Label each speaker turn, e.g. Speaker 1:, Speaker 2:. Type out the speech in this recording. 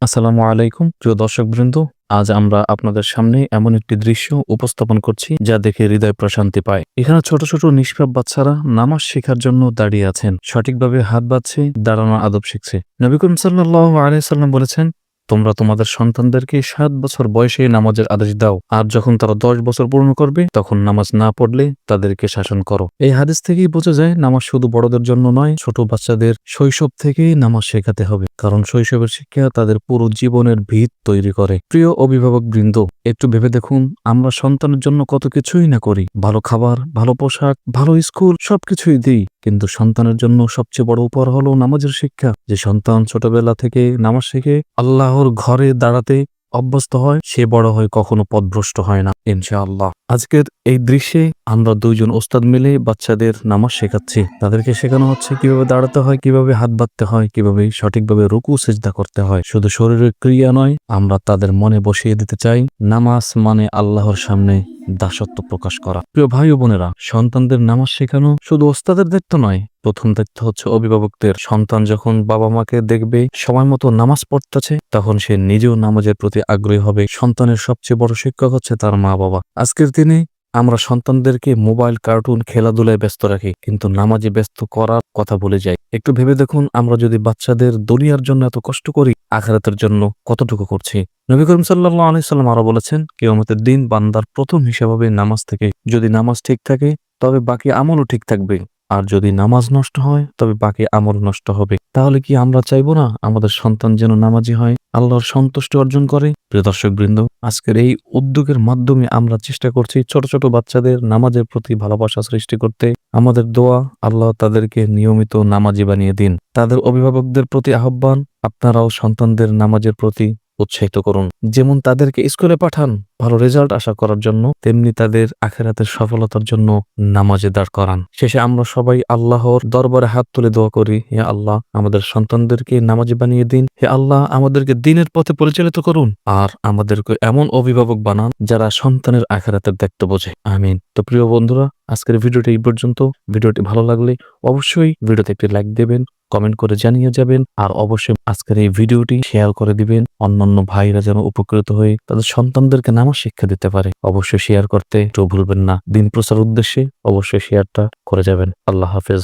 Speaker 1: আসসালামু আলাইকুম প্রিয় দর্শকবৃন্দ। আজ আমরা আপনাদের সামনে এমন একটি দৃশ্য উপস্থাপন করছি যা দেখে হৃদয় প্রশান্তি পায়। এখানে ছোট ছোট নিষ্পাপ বাচ্চারা নামাজ শেখার জন্য দাঁড়িয়ে আছেন, সঠিকভাবে হাত বাঁধছে, দাঁড়ানোর আদব শিখছে। নবী করিম সাল্লাল্লাহু আলাইহি সাল্লাম বলেছেন, তোমরা তোমাদের সন্তানদেরকে 7 বছর বয়সে নামাজের আদেশ দাও, আর যখন তারা 10 বছর পূর্ণ করবে তখন নামাজ না পড়লে তাদেরকে শাসন করো। এই হাদিস থেকেই বোঝা যায় নামাজ শুধু বড়দের জন্য নয়, ছোট বাচ্চাদের শৈশব থেকেই নামাজ শেখাতে হবে, কারণ শৈশবের শিক্ষা তাদের পুরো জীবনের ভিত তৈরি করে। প্রিয় অভিভাবক বৃন্দ, একটু ভেবে দেখুন, আমরা সন্তানের জন্য কত কিছুই না করি। ভালো খাবার, ভালো পোশাক, ভালো স্কুল সবকিছুই দিই, কিন্তু সন্তানের জন্য সবচেয়ে বড় উপহার হলো নামাজের শিক্ষা। যে সন্তান ছোটবেলা থেকে নামাজ শিখে আল্লাহর ঘরে দাঁড়াতে অভ্যস্ত হয়, সে বড় হয় কখনো পথভ্রষ্ট হয় না, ইনশাআল্লাহ। আজকের এই দৃশ্যে আমরা দুইজন ওস্তাদ মিলে বাচ্চাদের নামাজ শেখাচ্ছি। তাদেরকে শেখানো হচ্ছে কিভাবে দাঁড়াতে হয়, কিভাবে হাত বাঁধতে হয়, কিভাবে সঠিকভাবে রুকু সিজদা করতে হয়। শুধু শরীরের ক্রিয়া নয়, আমরা তাদের মনে বসিয়ে দিতে চাই নামাজ মানে আল্লাহর সামনে দাসত্ব প্রকাশ করা। প্রিয় ভাই ও বোনেরা, সন্তানদের নামাজ শেখানো শুধু ওস্তাদের দায়িত্ব নয়, প্রথম দায়িত্ব হচ্ছে অভিভাবকদের। সন্তান যখন বাবা মাকে দেখবে সময় মতো নামাজ পড়তেছে, তখন সে নিজেও নামাজের প্রতি আগ্রহী হবে। সন্তানের সবচেয়ে বড় শিক্ষক হচ্ছে তার মা বাবা। আজকের দিনে আমরা সন্তানদেরকে মোবাইল, কার্টুন, খেলাধুলায় ব্যস্ত রাখি, কিন্তু নামাজে ব্যস্ত করার কথা ভুলে যাই। একটু ভেবে দেখুন, আমরা যদি বাচ্চাদের দুনিয়ার জন্য এত কষ্ট করি, আখিরাতের জন্য কতটুকু করছি। নবী করিম সাল্লাল্লাহু আলাইহি সাল্লাম আরো বলেছেন, কিয়ামতের দিন বান্দার প্রথম হিসাব হবে নামাজ থেকে। যদি নামাজ ঠিক থাকে তবে বাকি আমলও ঠিক থাকবে, আর যদি নামাজ নষ্ট হয় তবে বাকি আমল নষ্ট হবে। তাহলে কি আমরা চাইবো না আমাদের সন্তান যেন নামাজি হয়, আল্লাহর সন্তুষ্টি অর্জন করে? প্রিয় দর্শক বৃন্দ, আজকের এই উদ্যোগের মাধ্যমে আমরা চেষ্টা করছি ছোট ছোট বাচ্চাদের নামাজের প্রতি ভালোবাসা সৃষ্টি করতে। আমাদের দোয়া, আল্লাহ তাদেরকে নিয়মিত নামাজি বানিয়ে দিন। তাদের অভিভাবকদের প্রতি আহ্বান, আপনারাও সন্তানদের নামাজের প্রতি উৎসাহিত করুন। যেমন তাদেরকে স্কুলে পাঠান ভালো রেজাল্ট আশা করার জন্য, তেমনি তাদের আখিরাতের সফলতার জন্য নামাজে দাঁড় করান। শেষে আমরা সবাই আল্লাহর দরবারে হাত তুলে দোয়া করি, হে আল্লাহ আমাদের সন্তানদেরকে নামাজি বানিয়ে দিন। হে আল্লাহ আমাদেরকে দ্বীনের পথে পরিচালিত করুন, আর আমাদেরকে এমন অভিভাবক বানান যারা সন্তানের আখিরাতের দায়িত্ব বোঝে। আমিন। তো প্রিয় বন্ধুরা, আজকের ভিডিওটি এই পর্যন্ত। ভিডিওটি ভালো লাগলে অবশ্যই ভিডিওতে একটি লাইক দেবেন, কমেন্ট করে জানিয়ে যাবেন, আর অবশ্যই আজকের এই ভিডিওটি শেয়ার করে দিবেন, অন্যান্য ভাইরা যেন উপকৃত হয়ে তাদের সন্তানদেরকে নামাজ শিক্ষা দিতে পারে। অবশ্যই শেয়ার করতে একটু ভুলবেন না। দিন প্রচার উদ্দেশ্যে অবশ্যই শেয়ারটা করে যাবেন। আল্লাহ হাফেজ।